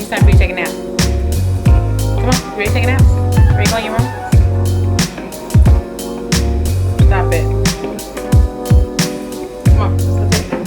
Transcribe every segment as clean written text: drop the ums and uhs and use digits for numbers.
time for you to take a nap. Come on, you ready to take a nap? Ready to go in your room? Stop it. Come on, let's go take a nap.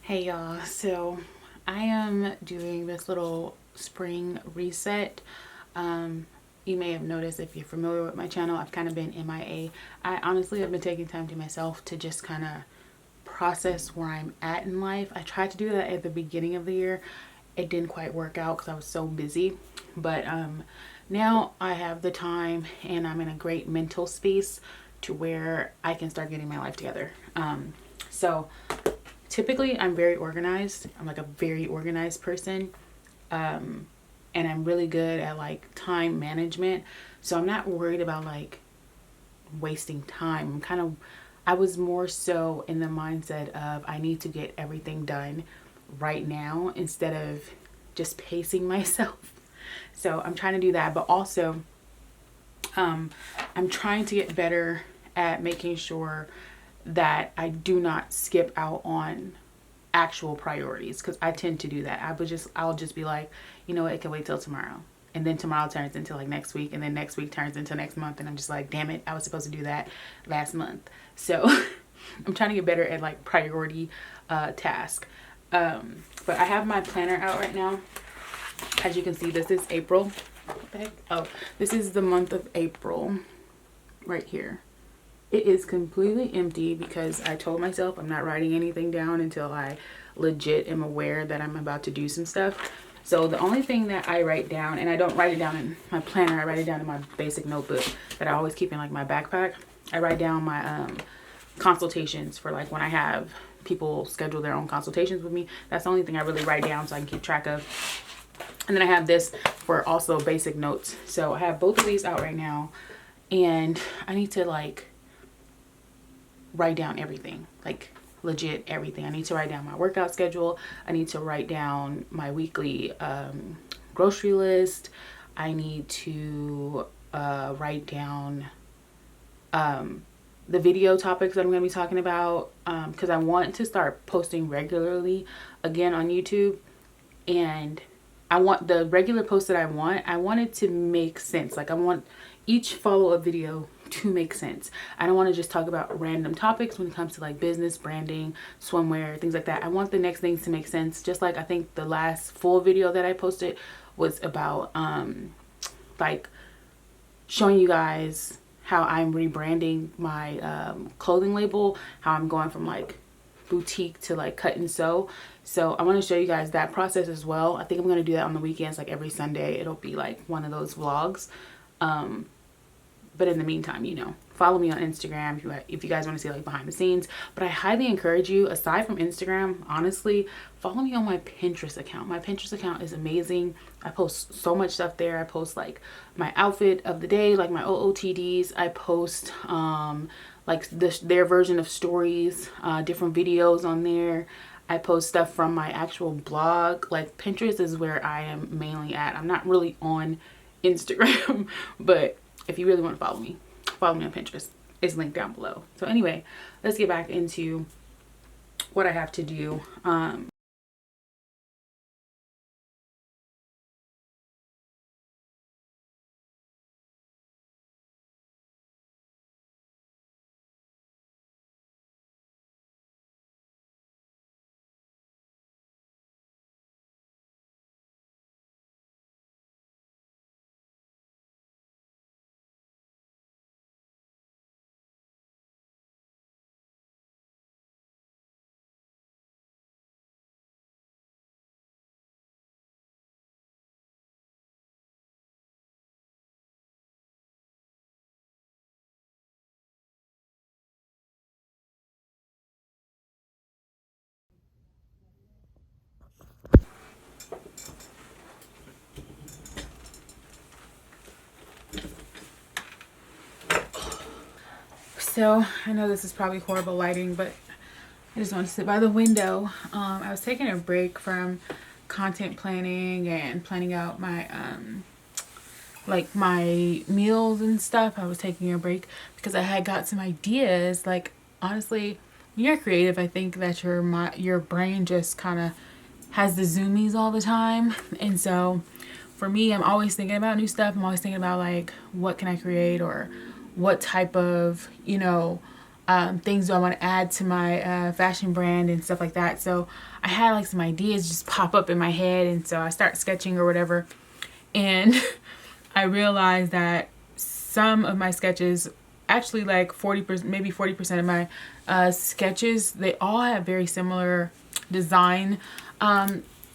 Hey y'all, so I am doing this little spring reset. You may have noticed, if you're familiar with my channel, I've kind of been MIA. I honestly have been taking time to myself to just kind of process where I'm at in life. I tried to do that at the beginning of the year. It didn't quite work out because I was so busy, but now I have the time and I'm in a great mental space to where I can start getting my life together. So typically I'm very organized. I'm like a very organized person. And I'm really good at like time management. So I'm not worried about like wasting time. I was more so in the mindset of I need to get everything done right now instead of just pacing myself. So I'm trying to do that, but also I'm trying to get better at making sure that I do not skip out on actual priorities, because I tend to do that. I'll just be like, you know what, it can wait till tomorrow, and then tomorrow turns into like next week, and then next week turns into next month, and I'm just like, damn it, I was supposed to do that last month. So I'm trying to get better at like priority task. But I have my planner out right now. As you can see, this is April. What the heck? Oh, this is the month of April right here. It is completely empty because I told myself I'm not writing anything down until I legit am aware that I'm about to do some stuff. So the only thing that I write down, and I don't write it down in my planner, I write it down in my basic notebook that I always keep in like my backpack. I write down my consultations for like when I have people schedule their own consultations with me. That's the only thing I really write down so I can keep track of. And then I have this for also basic notes. So I have both of these out right now, and I need to like write down everything, like legit everything. I need to write down my workout schedule. I need to write down my weekly grocery list. I need to write down the video topics that I'm going to be talking about, because I want to start posting regularly again on YouTube. And I want the regular posts that I want it to make sense. Like I want each follow-up video to make sense. I don't want to just talk about random topics when it comes to like business, branding, swimwear, things like that. I want the next things to make sense. Just like I think the last full video that I posted was about like showing you guys how I'm rebranding my clothing label, how I'm going from like boutique to like cut and sew. So I want to show you guys that process as well. I think I'm going to do that on the weekends, like every Sunday. It'll be like one of those vlogs. But in the meantime, you know, follow me on Instagram if you guys want to see like behind the scenes. But I highly encourage you, aside from Instagram, honestly, follow me on my Pinterest account. My Pinterest account is amazing. I post so much stuff there. I post like my outfit of the day, like my OOTDs. I post like their version of stories, different videos on there. I post stuff from my actual blog. Like Pinterest is where I am mainly at. I'm not really on Instagram, but if you really want to follow me on Pinterest. It's linked down below. So anyway, let's get back into what I have to do. So I know this is probably horrible lighting, but I just want to sit by the window. I was taking a break from content planning and planning out my like my meals and stuff. I was taking a break because I had got some ideas. Like, honestly, when you're creative, I think that your brain just kind of has the zoomies all the time. And so for me, I'm always thinking about new stuff. I'm always thinking about like, what can I create, or what type of, things do I want to add to my fashion brand and stuff like that. So I had like some ideas just pop up in my head, and so I start sketching or whatever. And I realized that some of my sketches, actually like 40%, maybe 40% of my sketches, they all have very similar design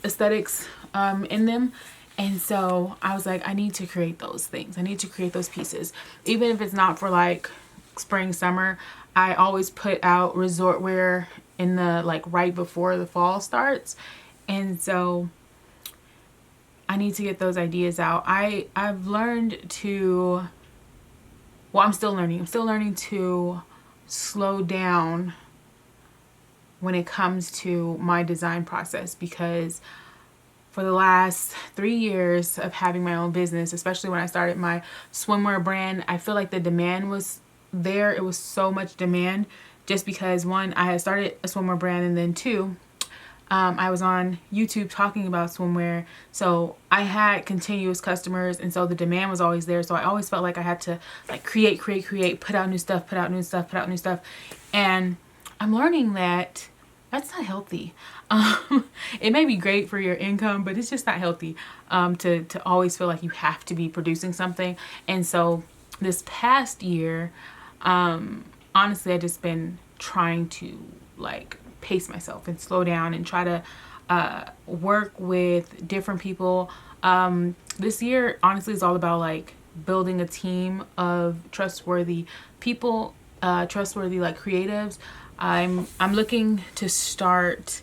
aesthetics in them. And so I was like, I need to create those things. I need to create those pieces. Even if it's not for like spring, summer, I always put out resort wear in the like right before the fall starts. And so I need to get those ideas out. I've learned to, well, I'm still learning to slow down when it comes to my design process, because for the last 3 years of having my own business, especially when I started my swimwear brand, I feel like the demand was there. It was so much demand just because, one, I had started a swimwear brand, and then two, I was on YouTube talking about swimwear. So I had continuous customers, and so the demand was always there. So I always felt like I had to like create, put out new stuff. And I'm learning that that's not healthy. It may be great for your income, but it's just not healthy to always feel like you have to be producing something. And so this past year, honestly, I've just been trying to like pace myself and slow down and try to work with different people. This year, honestly, is all about like building a team of trustworthy people, trustworthy like creatives. I'm looking to start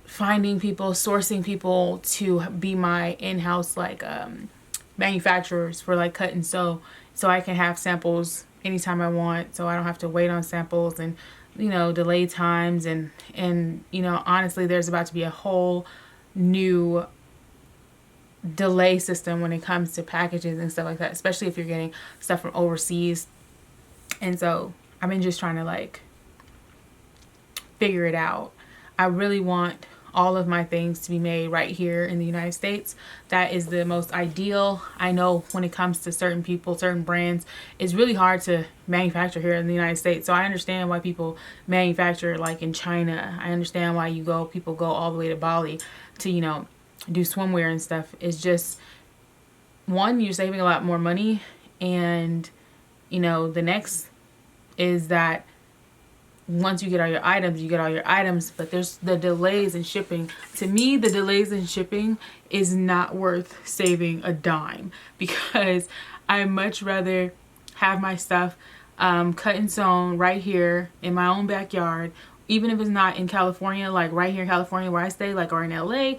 finding people, sourcing people to be my in-house like manufacturers for like cut and sew, so I can have samples anytime I want, so I don't have to wait on samples and delay times. And honestly, there's about to be a whole new delay system when it comes to packages and stuff like that, especially if you're getting stuff from overseas. And so I've been just trying to like figure it out. I really want all of my things to be made right here in the United States. That is the most ideal. I know when it comes to certain people, certain brands, it's really hard to manufacture here in the United States. So I understand why people manufacture like in China. I understand why people go all the way to Bali to, do swimwear and stuff. It's just, one, you're saving a lot more money, and the next is that once you get all your items, you get all your items, but there's the delays in shipping. To me, the delays in shipping is not worth saving a dime, because I much rather have my stuff cut and sewn right here in my own backyard, even if it's not in California, like right here in California where I stay, like, or in LA.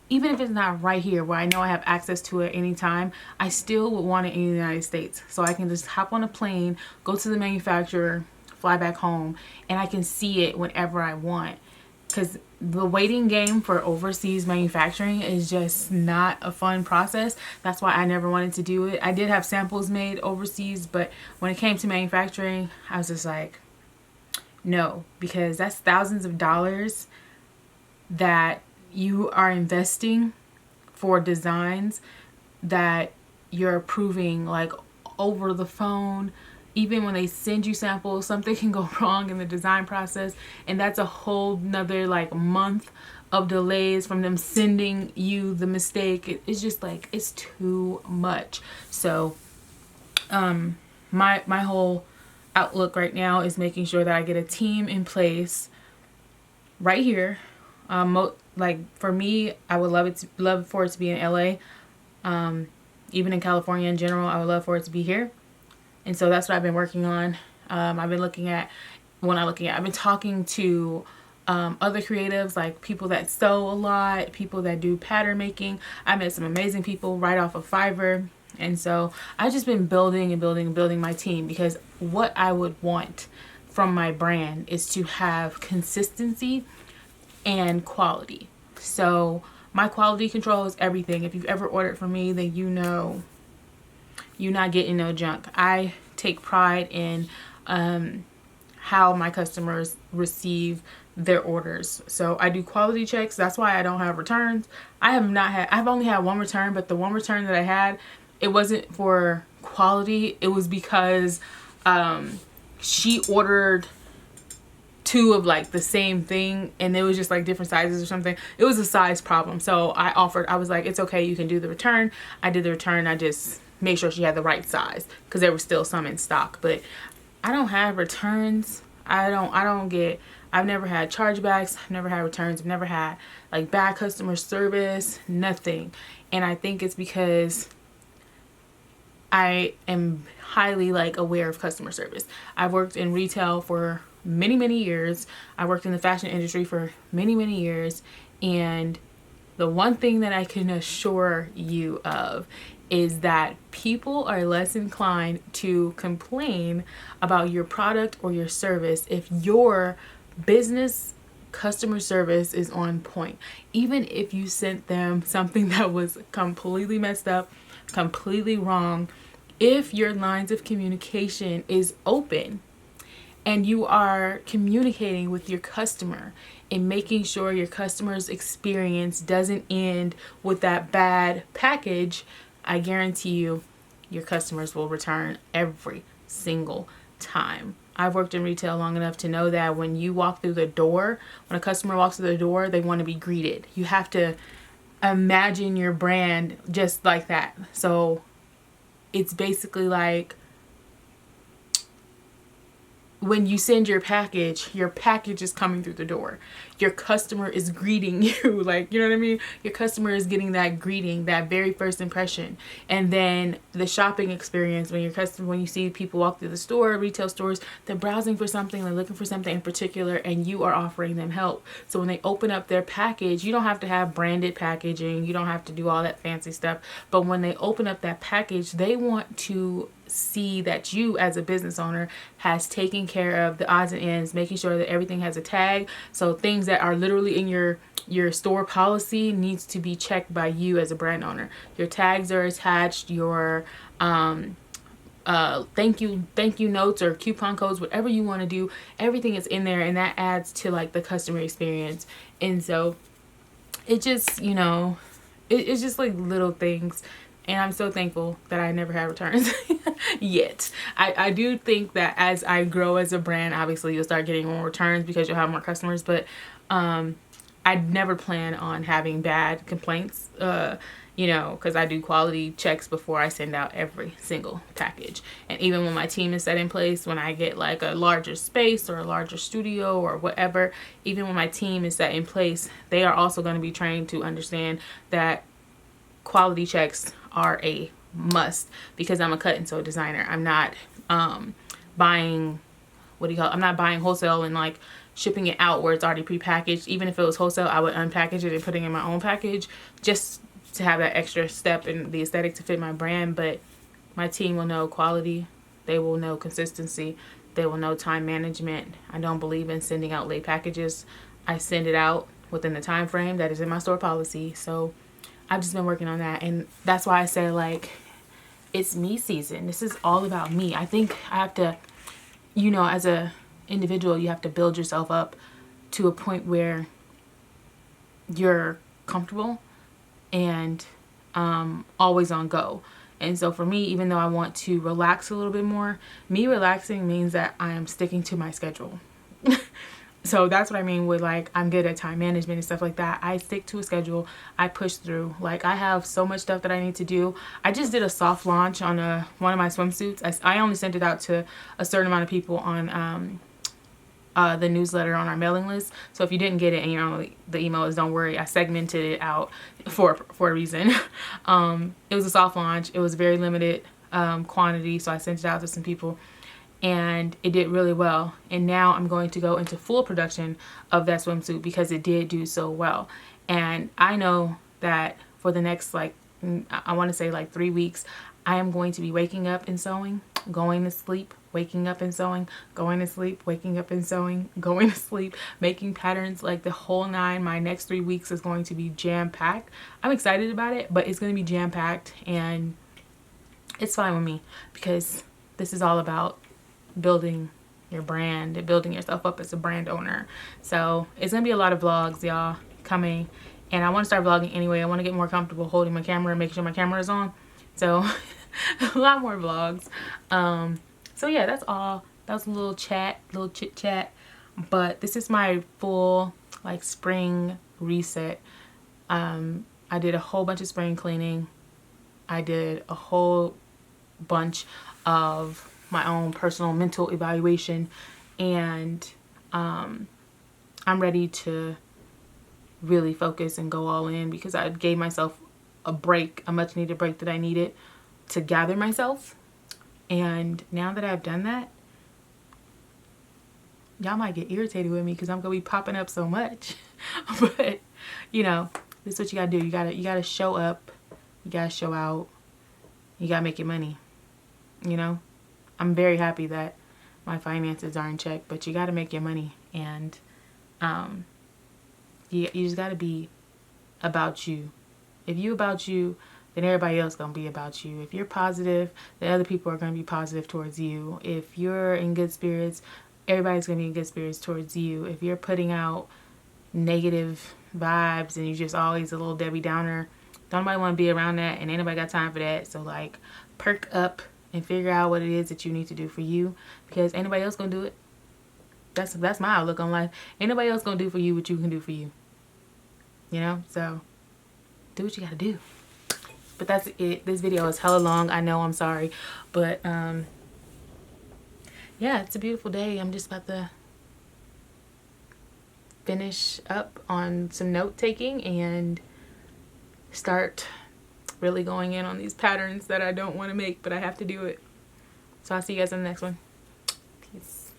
Even if it's not right here where I know I have access to it anytime, I still would want it in the United States, so I can just hop on a plane, go to the manufacturer, fly back home, and I can see it whenever I want. Because the waiting game for overseas manufacturing is just not a fun process. That's why I never wanted to do it. I did have samples made overseas, but when it came to manufacturing, I was just like, no, because that's thousands of dollars that you are investing for designs that you're approving like over the phone. Even when they send you samples, something can go wrong in the design process, and that's a whole nother like month of delays from them sending you the mistake. It's just like, it's too much. So my whole outlook right now is making sure that I get a team in place right here. Like for me, I would love for it to be in LA. Even in California in general, I would love for it to be here. And so that's what I've been working on. I've been talking to other creatives, like people that sew a lot, people that do pattern making. I met some amazing people right off of Fiverr. And so I've just been building and building and building my team, because what I would want from my brand is to have consistency and quality. So my quality control is everything. If you've ever ordered from me, then you know you're not getting no junk. I take pride in how my customers receive their orders. So I do quality checks. That's why I don't have returns. I've only had one return, but the one return that I had, it wasn't for quality. It was because she ordered two of like the same thing, and it was just like different sizes or something. It was a size problem. So I was like, it's okay, you can do the return. I did the return. I just made sure she had the right size, because there was still some in stock. But I don't have returns. I've never had chargebacks. I've never had returns. I've never had like bad customer service, nothing. And I think it's because I am highly like aware of customer service. I've worked in retail for many, many years. I worked in the fashion industry for many, many years. And the one thing that I can assure you of is that people are less inclined to complain about your product or your service if your business customer service is on point. Even if you sent them something that was completely messed up, completely wrong, if your lines of communication is open and you are communicating with your customer and making sure your customer's experience doesn't end with that bad package, I guarantee you your customers will return every single time. I've worked in retail long enough to know that when you walk through the door, when a customer walks through the door, they want to be greeted. You have to imagine your brand just like that. So it's basically like when you send your package is coming through the door. Your customer is greeting you. Like, you know what I mean? Your customer is getting that greeting, that very first impression. And then the shopping experience, when you see people walk through the store, retail stores, they're browsing for something, they're looking for something in particular, and you are offering them help. So when they open up their package, you don't have to have branded packaging. You don't have to do all that fancy stuff. But when they open up that package, they want to see that you as a business owner has taken care of the odds and ends, making sure that everything has a tag. So things that are literally in your store policy needs to be checked by you as a brand owner. Your tags are attached, your thank you notes or coupon codes, whatever you want to do, everything is in there, and that adds to like the customer experience. And so it just, it's just like little things. And I'm so thankful that I never had returns yet. I do think that as I grow as a brand, obviously you'll start getting more returns because you'll have more customers. But I'd never plan on having bad complaints, because I do quality checks before I send out every single package. And even when my team is set in place, when I get like a larger space or a larger studio or whatever, even when my team is set in place, they are also going to be trained to understand that quality checks are a must, because I'm a cut and sew designer. I'm not buying I'm not buying wholesale and like shipping it out where it's already prepackaged. Even if it was wholesale, I would unpackage it and put it in my own package just to have that extra step in the aesthetic to fit my brand. But my team will know quality, they will know consistency, they will know time management. I don't believe in sending out late packages. I send it out within the time frame that is in my store policy. So I've just been working on that, and that's why I say like it's me season. This is all about me. I think I have to, as a individual, you have to build yourself up to a point where you're comfortable and always on go. And so for me, even though I want to relax a little bit more, me relaxing means that I am sticking to my schedule. So that's what I mean with like, I'm good at time management and stuff like that. I stick to a schedule. I push through. Like, I have so much stuff that I need to do. I just did a soft launch on one of my swimsuits. I only sent it out to a certain amount of people on the newsletter on our mailing list. So if you didn't get it and the email is, don't worry. I segmented it out for a reason. It was a soft launch. It was very limited quantity. So I sent it out to some people, and it did really well. And now I'm going to go into full production of that swimsuit because it did do so well. And I know that for the next, like, I want to say like 3 weeks, I am going to be waking up and sewing, going to sleep, waking up and sewing, going to sleep, waking up and sewing, going to sleep, making patterns like the whole nine. My next 3 weeks is going to be jam-packed. I'm excited about it, but it's going to be jam-packed, and it's fine with me because this is all about building your brand and building yourself up as a brand owner. So it's going to be a lot of vlogs, y'all, coming. And I want to start vlogging anyway. I want to get more comfortable holding my camera and making sure my camera is on. So a lot more vlogs. So yeah, that's all. That was a little chat, little chit chat. But this is my full like spring reset. I did a whole bunch of spring cleaning. I did a whole bunch of my own personal mental evaluation, and I'm ready to really focus and go all in because I gave myself a break, a much needed break that I needed to gather myself. And now that I've done that, y'all might get irritated with me because I'm gonna be popping up so much. But you know, this is what you gotta do. You gotta show up, you gotta show out, you gotta make your money. You know, I'm very happy that my finances are in check, but you gotta make your money. And you just gotta be about you. If you about you, then everybody else gonna be about you. If you're positive, then other people are gonna be positive towards you. If you're in good spirits, everybody's gonna be in good spirits towards you. If you're putting out negative vibes and you're just always a little Debbie Downer, don't nobody want to be around that, and ain't nobody got time for that. So like, perk up and figure out what it is that you need to do for you, because ain't nobody else gonna do it. That's my outlook on life. Ain't nobody else gonna do for you what you can do for you. You know, so do what you gotta do. But that's it. This video is hella long. I know, I'm sorry. But yeah, it's a beautiful day. I'm just about to finish up on some note taking and start really going in on these patterns that I don't want to make, but I have to do it. So I'll see you guys in the next one. Peace.